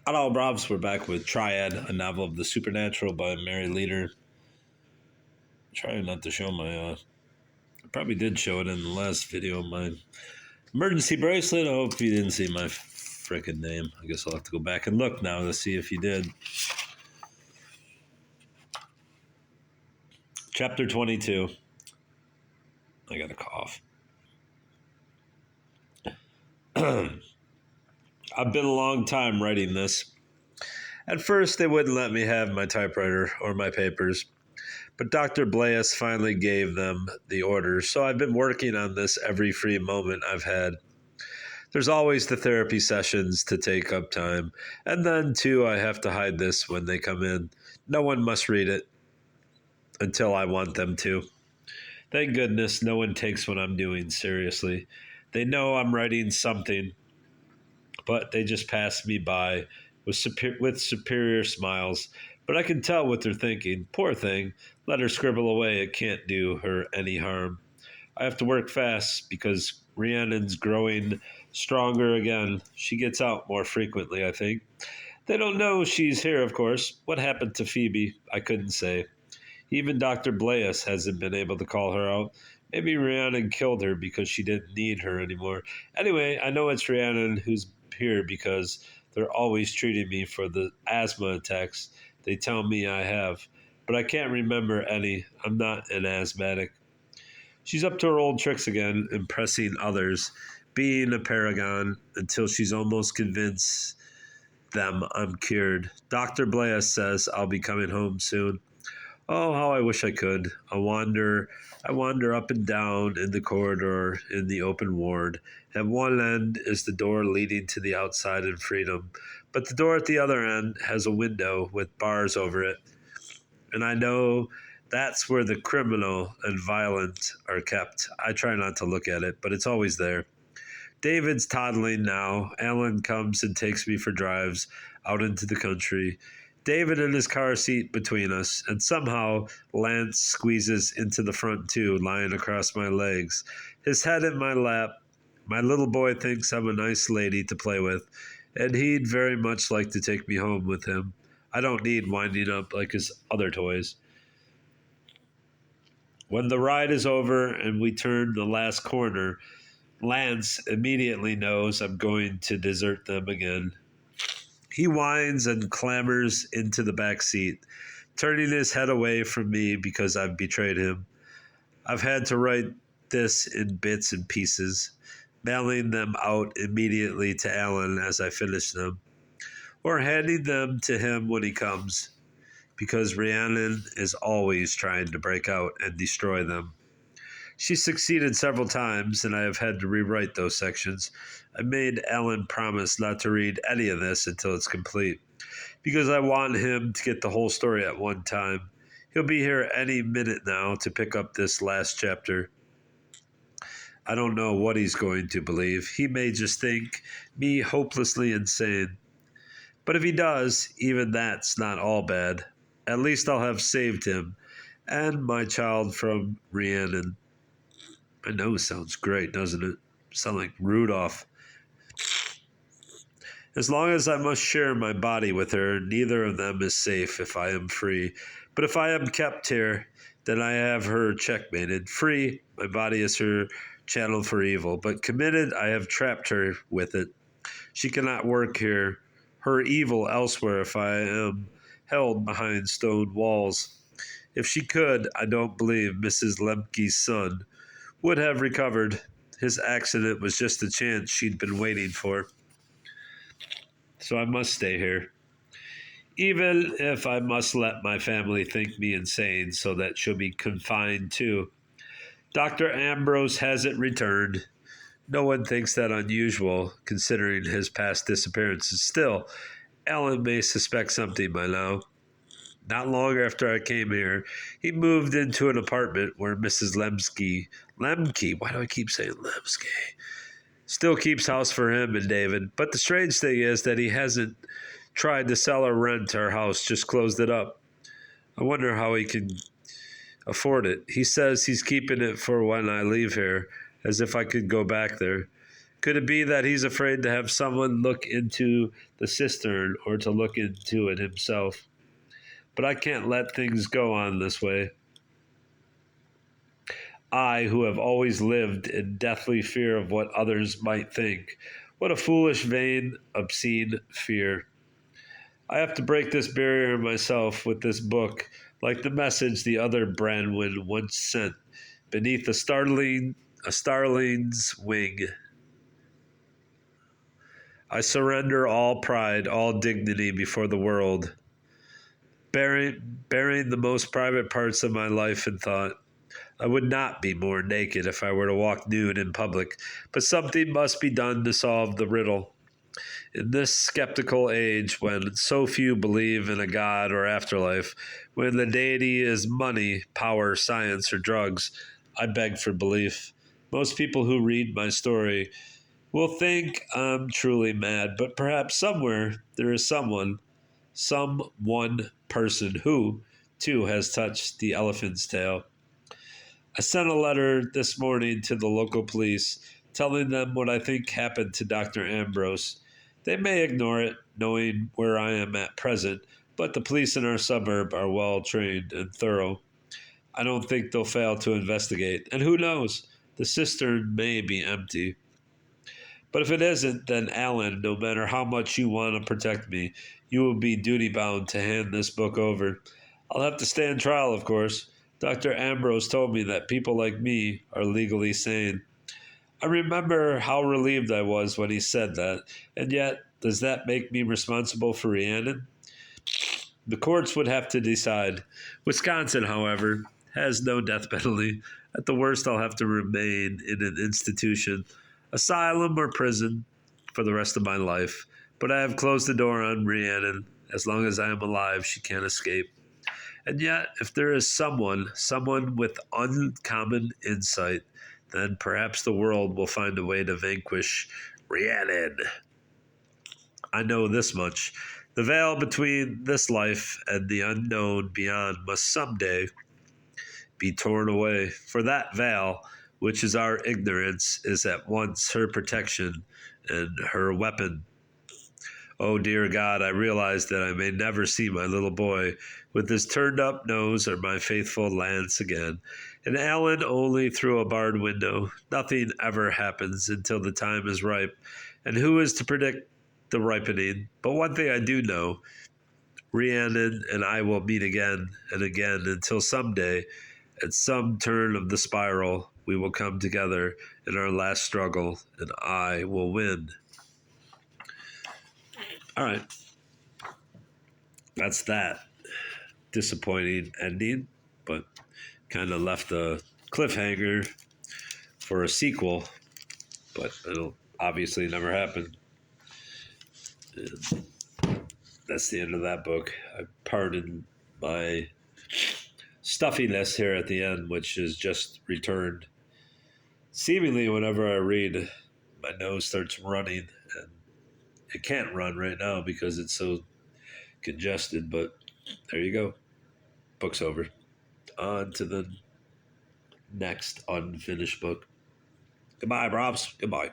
Hello, Robs. We're back with Triad, a novel of the supernatural by Mary Leader. Trying not to show my. I probably did show it in the last video. My emergency bracelet. I hope you didn't see my frickin' name. I guess I'll have to go back and look now to see if you did. Chapter 22. I got a cough. I've been a long time writing this. At first, they wouldn't let me have my typewriter or my papers. But Dr. Blaise finally gave them the order, so I've been working on this every free moment I've had. There's always the therapy sessions to take up time, and then, too, I have to hide this when they come in. No one must read it until I want them to. Thank goodness no one takes what I'm doing seriously. They know I'm writing something, but they just pass me by with superior smiles. But I can tell what they're thinking. Poor thing, let her scribble away. It can't do her any harm. I have to work fast because Rhiannon's growing stronger again. She gets out more frequently, I think. They don't know she's here, of course. What happened to Phoebe? I couldn't say. Even Dr. Blaise hasn't been able to call her out. Maybe Rhiannon killed her because she didn't need her anymore. Anyway, I know it's Rhiannon who's here because they're always treating me for the asthma attacks they tell me I have. But I can't remember any. I'm not an asthmatic. She's up to her old tricks again, impressing others, being a paragon until she's almost convinced them I'm cured. Dr. Blaise says I'll be coming home soon. Oh, how I wish I could. I wander up and down in the corridor in the open ward. At one end is the door leading to the outside and freedom, but the door at the other end has a window with bars over it. And I know that's where the criminal and violent are kept. I try not to look at it, but it's always there. David's toddling now. Alan comes and takes me for drives out into the country. David in his car seat between us, and somehow Lance squeezes into the front too, lying across my legs, his head in my lap. My little boy thinks I'm a nice lady to play with, and he'd very much like to take me home with him. I don't need winding up like his other toys. When the ride is over and we turn the last corner, Lance immediately knows I'm going to desert them again. He whines and clambers into the back seat, turning his head away from me because I've betrayed him. I've had to write this in bits and pieces, mailing them out immediately to Alan as I finish them, or handing them to him when he comes, because Rhiannon is always trying to break out and destroy them. She succeeded several times, and I have had to rewrite those sections. I made Alan promise not to read any of this until it's complete, because I want him to get the whole story at one time. He'll be here any minute now to pick up this last chapter. I don't know what he's going to believe. He may just think me hopelessly insane. But if he does, even that's not all bad. At least I'll have saved him and my child from Rhiannon. I know it sounds great, doesn't it? Sound like Rudolph. As long as I must share my body with her, neither of them is safe if I am free. But if I am kept here, then I have her checkmated. Free, my body is her channel for evil. But committed, I have trapped her with it. She cannot work here. Her evil elsewhere if I am held behind stone walls. If she could, I don't believe Mrs. Lemke's son would have recovered. His accident was just the chance she'd been waiting for. So I must stay here. Even if I must let my family think me insane so that she'll be confined too. Dr. Ambrose hasn't returned. No one thinks that unusual, considering his past disappearances. Still, Alan may suspect something by now. Not long after I came here, he moved into an apartment where Mrs. Lemke, why do I keep saying Lemke? Still keeps house for him and David. But the strange thing is that he hasn't tried to sell or rent our house, just closed it up. I wonder how he can afford it. He says he's keeping it for when I leave here, as if I could go back there. Could it be that he's afraid to have someone look into the cistern or to look into it himself? But I can't let things go on this way. I, who have always lived in deathly fear of what others might think. What a foolish, vain, obscene fear. I have to break this barrier myself with this book, like the message the other Branwen once sent beneath a starling's wing. I surrender all pride, all dignity before the world, bearing the most private parts of my life and thought. I would not be more naked if I were to walk nude in public, but something must be done to solve the riddle. In this skeptical age, when so few believe in a God or afterlife, when the deity is money, power, science, or drugs, I beg for belief. Most people who read my story will think I'm truly mad, but perhaps somewhere there is some one person who, too, has touched the elephant's tail. I sent a letter this morning to the local police telling them what I think happened to Dr. Ambrose. They may ignore it, knowing where I am at present, but the police in our suburb are well trained and thorough. I don't think they'll fail to investigate, and who knows? The cistern may be empty. But if it isn't, then Alan, no matter how much you want to protect me, you will be duty bound to hand this book over. I'll have to stand trial, of course. Dr. Ambrose told me that people like me are legally sane. I remember how relieved I was when he said that, and yet, does that make me responsible for Rhiannon? The courts would have to decide. Wisconsin, however, has no death penalty. At the worst, I'll have to remain in an institution, asylum or prison, for the rest of my life. But I have closed the door on Rhiannon. As long as I am alive, she can't escape. And yet, if there is someone with uncommon insight, then perhaps the world will find a way to vanquish Rhiannon. I know this much. The veil between this life and the unknown beyond must someday be torn away. For that veil, which is our ignorance, is at once her protection and her weapon. Oh, dear God, I realize that I may never see my little boy with his turned up nose or my faithful Lance again. And Alan only through a barred window. Nothing ever happens until the time is ripe. And who is to predict the ripening? But one thing I do know, Rhiannon and I will meet again and again until someday, at some turn of the spiral, we will come together in our last struggle, and I will win. All right. That's that. Disappointing ending, but kind of left a cliffhanger for a sequel, but it'll obviously never happen. And that's the end of that book. I pardon my stuffiness here at the end, which is just returned. Seemingly, whenever I read, my nose starts running, and it can't run right now because it's so congested, but there you go. Book's over. On to the next unfinished book. Goodbye, Brobs. Goodbye.